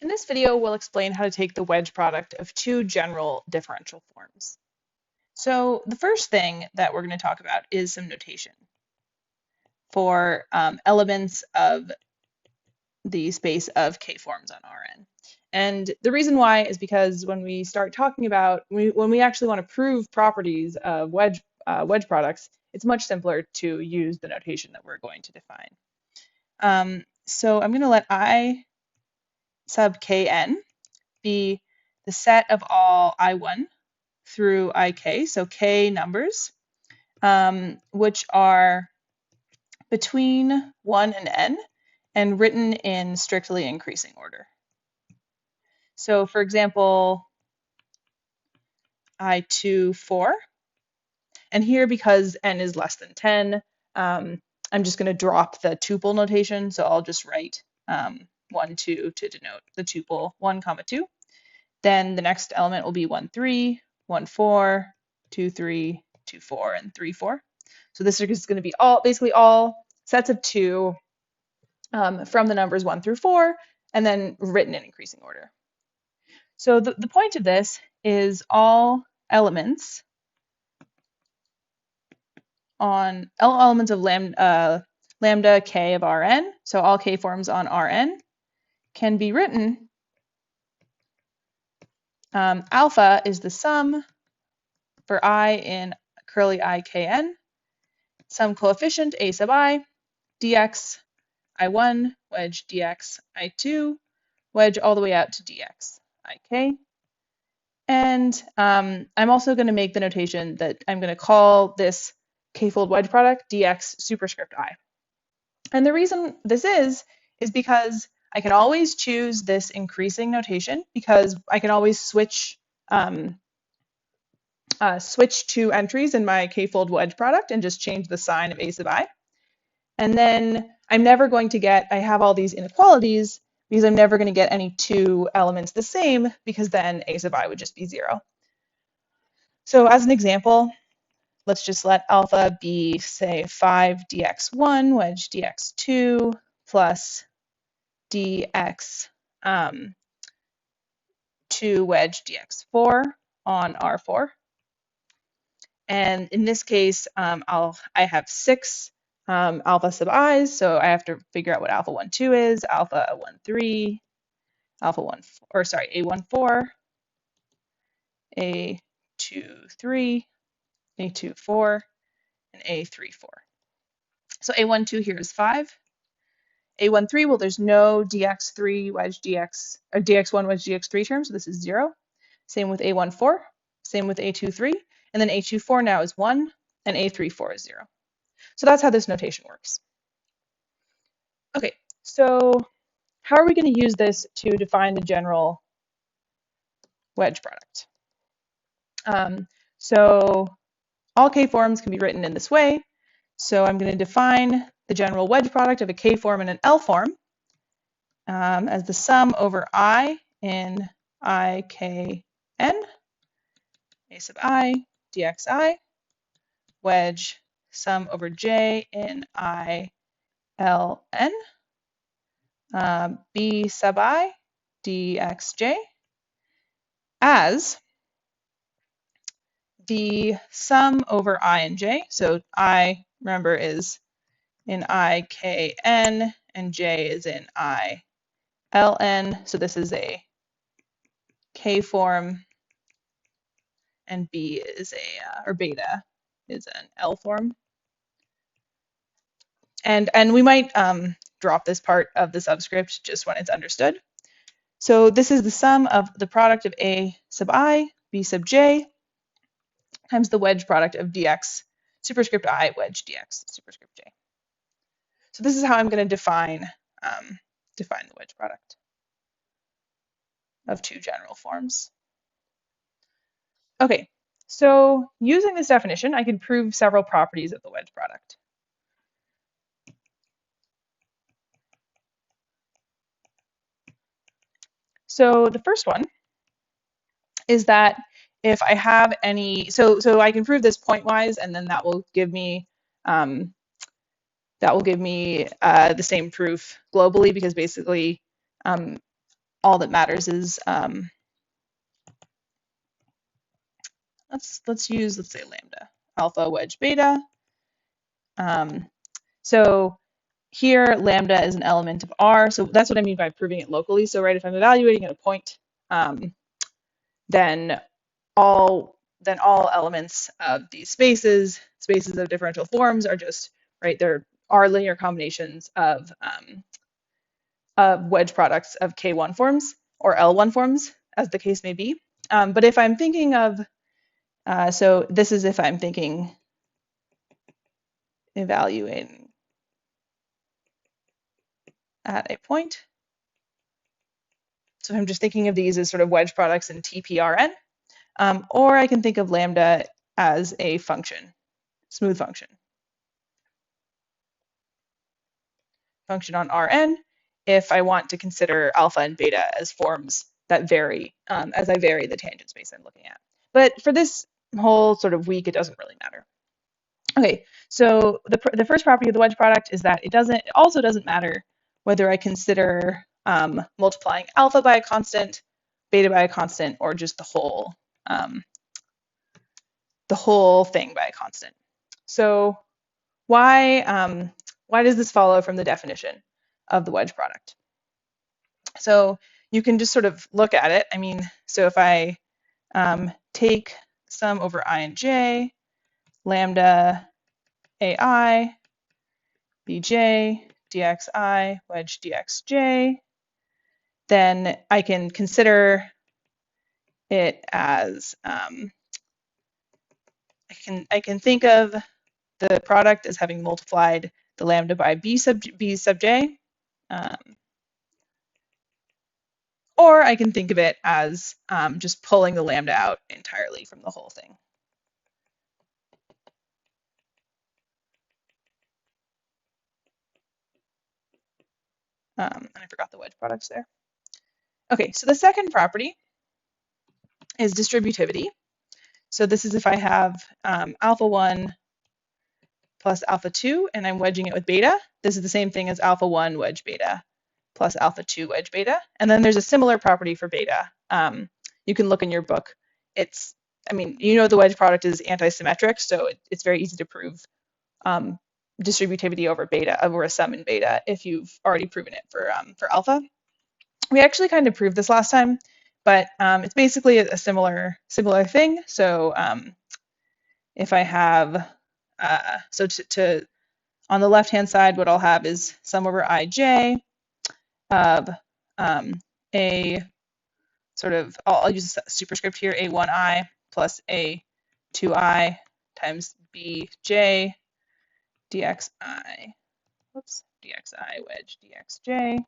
In this video, we'll explain how to take the wedge product of two general differential forms. So the first thing that we're going to talk about is some notation for elements of the space of k-forms on Rn. And the reason why is because when we start talking about, when we actually want to prove properties of wedge products, it's much simpler to use the notation that we're going to define. So I'm going to let I sub kn be the set of all I1 through ik, so k numbers, which are between 1 and n, and written in strictly increasing order. So for example, I2, 4, and here because n is less than 10, I'm just going to drop the tuple notation, so I'll just write 1, 2 to denote the tuple 1, 2. Then the next element will be 1, 3, 1, 4, 2, 3, 2, 4, and 3, 4. So this is going to be basically all sets of 2 from the numbers 1 through 4, and then written in increasing order. So the point of this is all elements of lambda k of Rn, so all k-forms on Rn, can be written alpha is the sum for I in curly ikn, some coefficient a sub I, dx I1, wedge dx I2, wedge all the way out to dx ik. And I'm also going to make the notation that I'm going to call this k-fold wedge product dx superscript I. And the reason this is because I can always choose this increasing notation because I can always switch two entries in my k-fold wedge product and just change the sign of a sub I. And then I'm never going to get, I have all these inequalities because I'm never going to get any two elements the same because then a sub I would just be 0. So as an example, let's just let alpha be, say, 5 dx1 wedge dx2 plus dx 2 wedge dx4 on R4. And in this case, I have 6 alpha sub i's, so I have to figure out what alpha 1, 2 is, alpha 1, 3, alpha 1, or sorry, a1, 4, a2, 3, a2, 4, and a3, 4. So a1, 2 here is 5. a1, 3, well, there's no dx3 wedge dx, or dx1 wedge dx3 term, so this is 0. Same with a1, 4, same with a2, 3, and then a2, 4 now is 1, and a3, 4 is 0. So that's how this notation works. Okay, so how are we going to use this to define the general wedge product? So all k-forms can be written in this way. So I'm going to define the general wedge product of a k-form and an L-form as the sum over I in ikn, a sub I, dxi, wedge sum over j in iln, b sub I, dxj, as the sum over I and j. So I, remember, is in ikn and j is in iln. So this is a k-form and b is or beta is an L form. And we might drop this part of the subscript just when it's understood. So this is the sum of the product of a sub I, b sub j, times the wedge product of dx superscript I wedge dx superscript j. So this is how I'm going to define the wedge product of two general forms. Okay, so using this definition, I can prove several properties of the wedge product. So the first one is that if I have any, so I can prove this pointwise, and then that will give me the same proof globally, because basically all that matters is let's say lambda, alpha, wedge, beta. So here lambda is an element of R, so that's what I mean by proving it locally. So right, if I'm evaluating at a point, then all elements of these spaces of differential forms are just right. There are linear combinations of wedge products of K1 forms or L1 forms, as the case may be. But if I'm thinking of, so this is if I'm thinking evaluating at a point. So I'm just thinking of these as sort of wedge products in TPRN, or I can think of lambda as a function, smooth function on Rn, if I want to consider alpha and beta as forms that vary as I vary the tangent space I'm looking at. But for this whole sort of week, it doesn't really matter. Okay, so the first property of the wedge product is that it also doesn't matter whether I consider multiplying alpha by a constant, beta by a constant, or just the whole thing by a constant. So why does this follow from the definition of the wedge product? So you can just sort of look at it. I mean, so if I take sum over I and j, lambda ai, bj, dxi, wedge dxj, then I can consider it as, I can think of the product as having multiplied the lambda by b sub j, or I can think of it as just pulling the lambda out entirely from the whole thing. And I forgot the wedge products there. Okay, so the second property is distributivity. So this is if I have alpha 1 plus alpha 2 and I'm wedging it with beta. This is the same thing as alpha 1 wedge beta plus alpha 2 wedge beta. And then there's a similar property for beta. You can look in your book. I mean, you know the wedge product is anti-symmetric, so it's very easy to prove distributivity over beta, over a sum in beta, if you've already proven it for alpha. We actually kind of proved this last time, but it's basically a similar thing. So if I have, so on the left-hand side, what I'll have is sum over ij of a sort of, I'll use a superscript here, a1i plus a2i times bj dxi, whoops, dxi wedge dxj.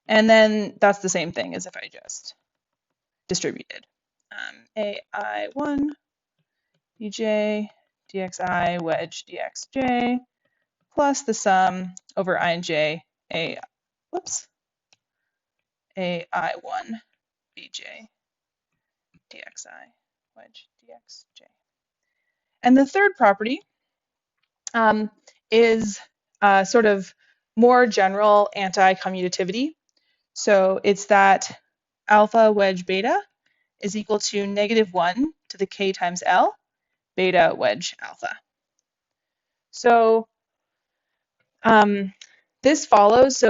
And then that's the same thing as if I just distributed. ai1 bj dxi wedge dxj plus the sum over I and j ai1 bj dxi wedge dxj. And the third property is sort of more general anti-commutativity. So it's that alpha wedge beta is equal to -1 to the k times L beta wedge alpha. So this follows,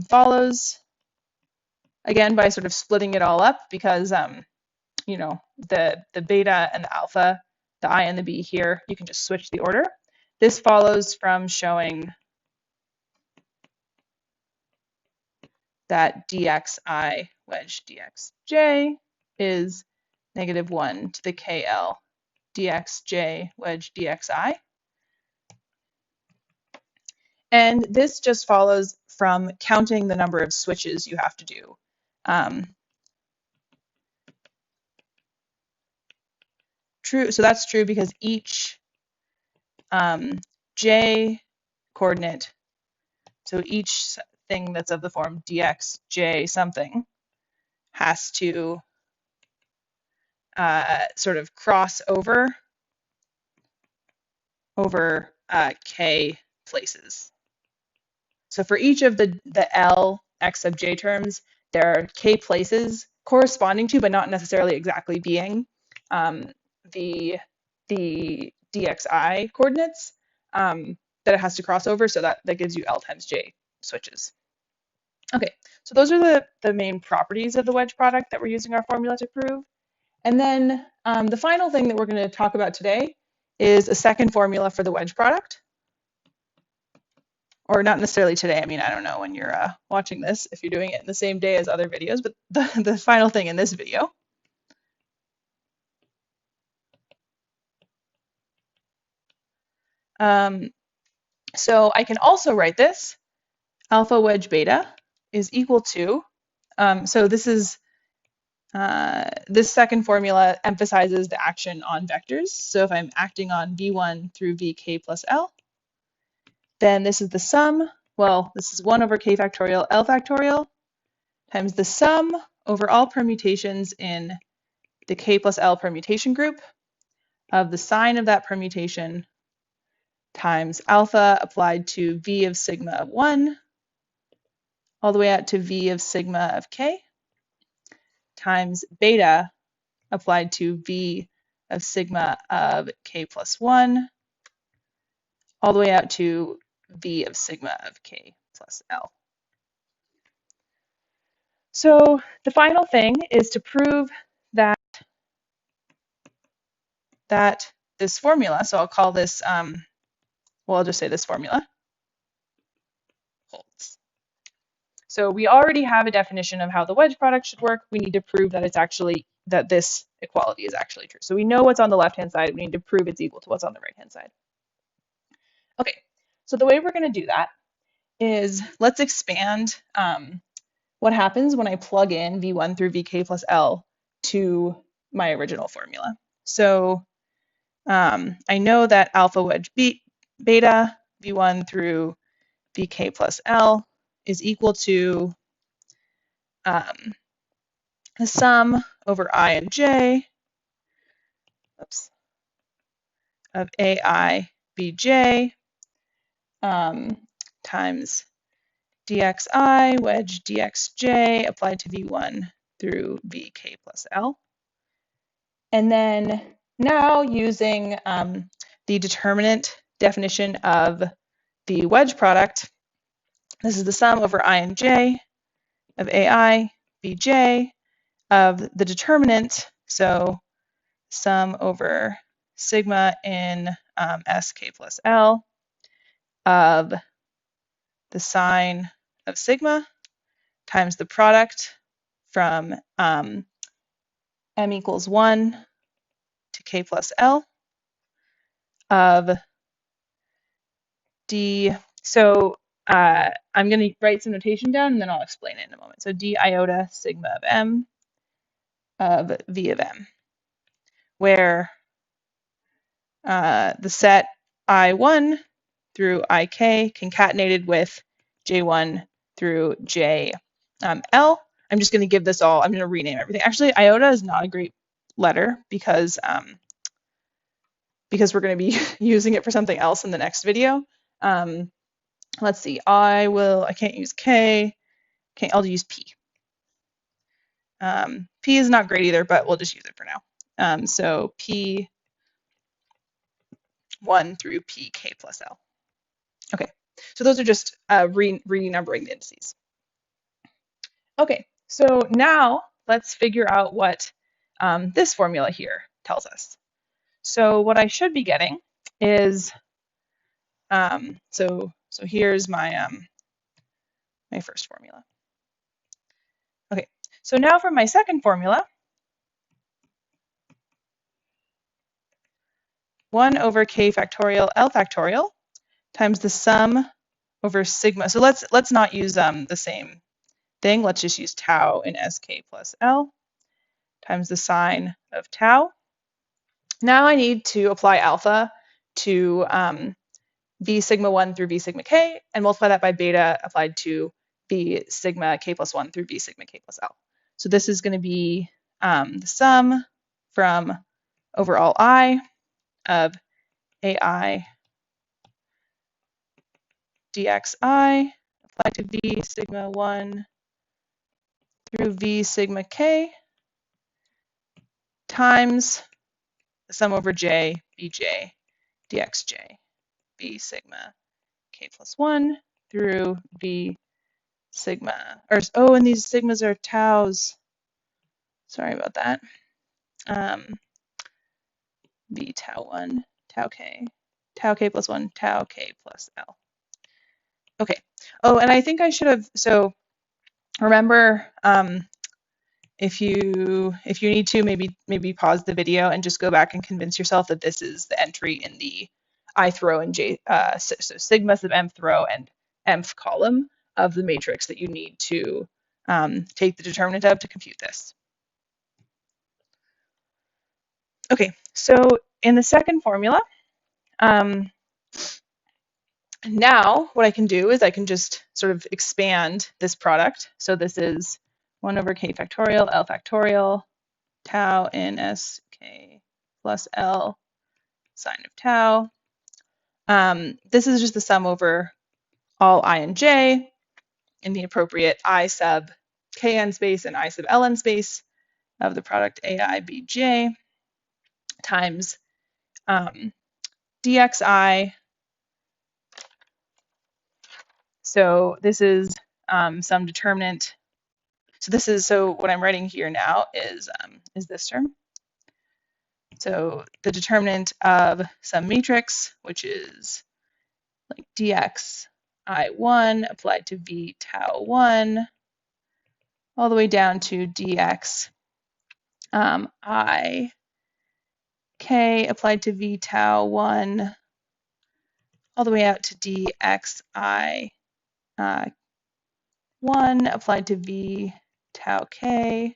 follows again by sort of splitting it all up, because you know, the beta and the alpha, the I and the B here, you can just switch the order. This follows from showing that dxi wedge dxj is -1 to the kl dxj wedge dxi. And this just follows from counting the number of switches you have to do. True, so that's true because each j coordinate, so each thing that's of the form dxj something, has to sort of cross over k places. So for each of the L x sub j terms, there are k places corresponding to, but not necessarily exactly being the dxi coordinates that it has to cross over, so that gives you L times J switches. Okay, so those are the main properties of the wedge product that we're using our formula to prove. And then the final thing that we're going to talk about today is a second formula for the wedge product. Or not necessarily today. I mean, I don't know when you're watching this, if you're doing it in the same day as other videos, but the final thing in this video. So I can also write this, alpha wedge beta is equal to, so this is, this second formula emphasizes the action on vectors. So if I'm acting on v1 through vk plus l, then this is the sum, well, this is 1 over k factorial l factorial times the sum over all permutations in the k plus l permutation group of the sign of that permutation times alpha applied to v of sigma of 1 all the way out to v of sigma of k times beta applied to v of sigma of k plus 1 all the way out to v of sigma of k plus l. So the final thing is to prove that this formula, so I'll call this, well, I'll just say this formula holds. So we already have a definition of how the wedge product should work. We need to prove that it's actually, that this equality is actually true. So we know what's on the left-hand side. We need to prove it's equal to what's on the right-hand side. Okay, so the way we're going to do that is let's expand what happens when I plug in v1 through vk plus l to my original formula. So I know that alpha wedge beta v1 through vk plus l is equal to the sum over I and j of ai bj times dxi wedge dxj applied to v1 through vk plus l. And then now using the determinant definition of the wedge product, this is the sum over I and j of ai bj of the determinant, so sum over sigma in sk plus l of the sine of sigma times the product from m equals 1 to k plus l of d. So I'm going to write some notation down and then I'll explain it in a moment. So d iota sigma of m of v of m, where the set I1 through IK concatenated with J1 through JL. I'm just going to give this all, I'm going to rename everything. Actually, iota is not a great letter because we're going to be using it for something else in the next video. Let's see, I can't use K. Okay, I'll use P. P is not great either, but we'll just use it for now. So P1 through PK plus L. Okay, so those are just renumbering the indices. Okay, so now let's figure out what this formula here tells us. So what I should be getting is, so here's my my first formula. Okay, so now for my second formula, 1 over k factorial L factorial times the sum over sigma. So let's not use the same thing. Let's just use tau in sk plus L times the sine of tau. Now I need to apply alpha to v sigma 1 through v sigma k and multiply that by beta applied to v sigma k plus 1 through v sigma k plus L. So this is going to be the sum from overall I of ai dxi applied to V sigma 1 through V sigma k times the sum over j bj dxj V sigma k plus 1 through V sigma, and these sigmas are taus. Sorry about that. V tau 1, tau k plus 1, tau k plus L. Okay. Oh, and I think I should have, so remember, if you need to, maybe pause the video and just go back and convince yourself that this is the entry in the ith row and so sigma sub mth row and mth column of the matrix that you need to take the determinant of to compute this. Okay, so in the second formula, now what I can do is I can just sort of expand this product. So this is 1 over k factorial L factorial tau in sk plus L sine of tau. This is just the sum over all I and j in the appropriate I sub kn space and I sub ln space of the product ai bj times dxi. So this is some determinant. So what I'm writing here now is this term. So the determinant of some matrix, which is like dx I1 applied to v tau 1, all the way down to dx I k applied to v tau 1, all the way out to dx I 1 applied to v tau k,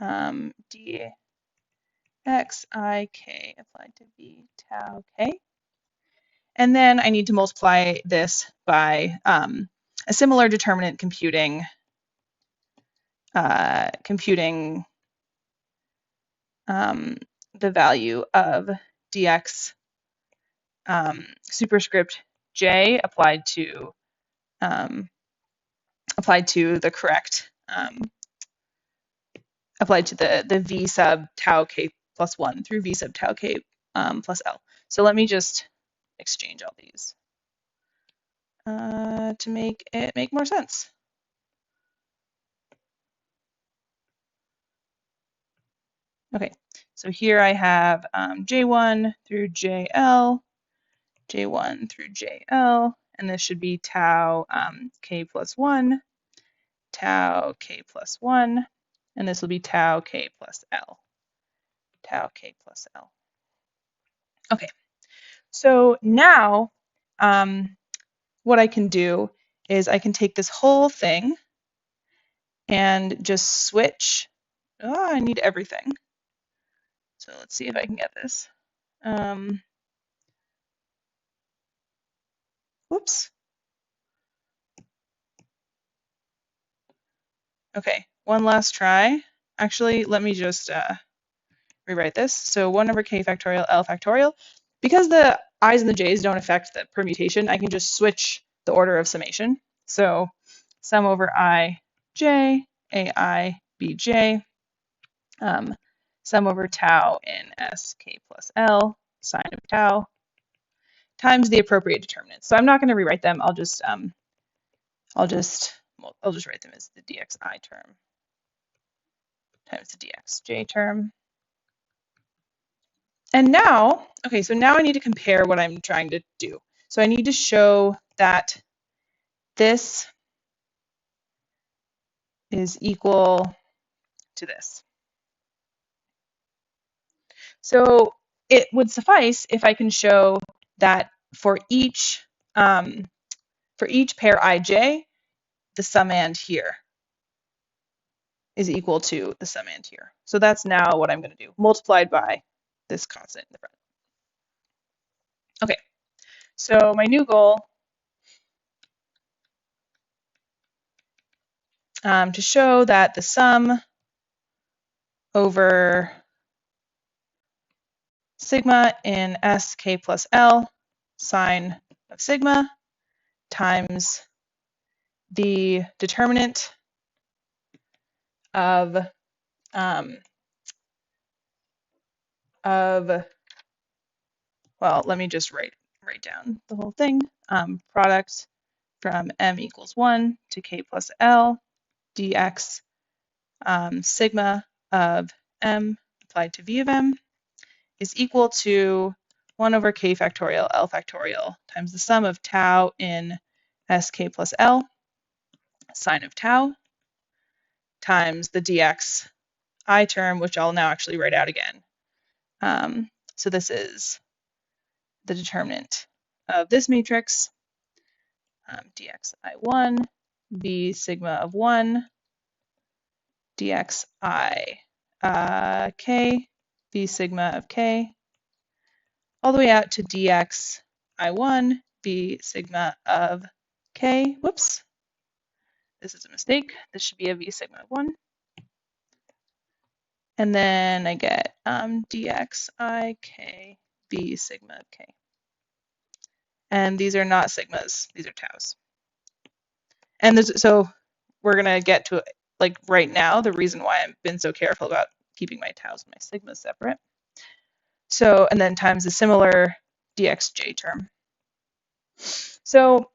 dx I k applied to v tau k. And then I need to multiply this by a similar determinant computing the value of dx superscript j applied to the correct applied to the v sub tau k plus 1 through v sub tau k plus L. So let me just exchange all these to make it make more sense. Okay, so here I have J1 through JL, J1 through JL, and this should be tau k plus 1, tau k plus 1, and this will be tau k plus L, tau k plus L. Okay, so now what I can do is I can take this whole thing and just switch. Oh, I need everything. So let's see if I can get this. Whoops. Okay, one last try. Actually, let me just rewrite this. So 1 over k factorial L factorial. Because the i's and the j's don't affect the permutation, I can just switch the order of summation. So sum over I j, ai bj, sum over tau in sk plus L, sine of tau, times the appropriate determinants. So I'm not going to rewrite them. I'll just write them as the dxi term times the dxj term. And now, okay, so now I need to compare what I'm trying to do. So I need to show that this is equal to this. So it would suffice if I can show that for each pair ij, the summand here is equal to the summand here. So that's now what I'm going to do, multiplied by this constant in the front. Okay, so my new goal, to show that the sum over sigma in sk plus L sine of sigma times the determinant of well, let me just write down the whole thing. Product from m equals 1 to k plus l dx sigma of m applied to v of m is equal to 1 over k factorial l factorial times the sum of tau in sk plus l sine of tau times the dx I term, which I'll now actually write out again. So this is the determinant of this matrix, dxi1 v sigma of 1 dxi k v sigma of k all the way out to dxi1 v sigma of k. Whoops, this is a mistake. This should be a v sigma of 1. And then I get dxi k v sigma of k. And these are not sigmas, these are taus. And so we're going to get to, like right now, the reason why I've been so careful about keeping my taus and my sigmas separate. So, and then times a similar dxj term. So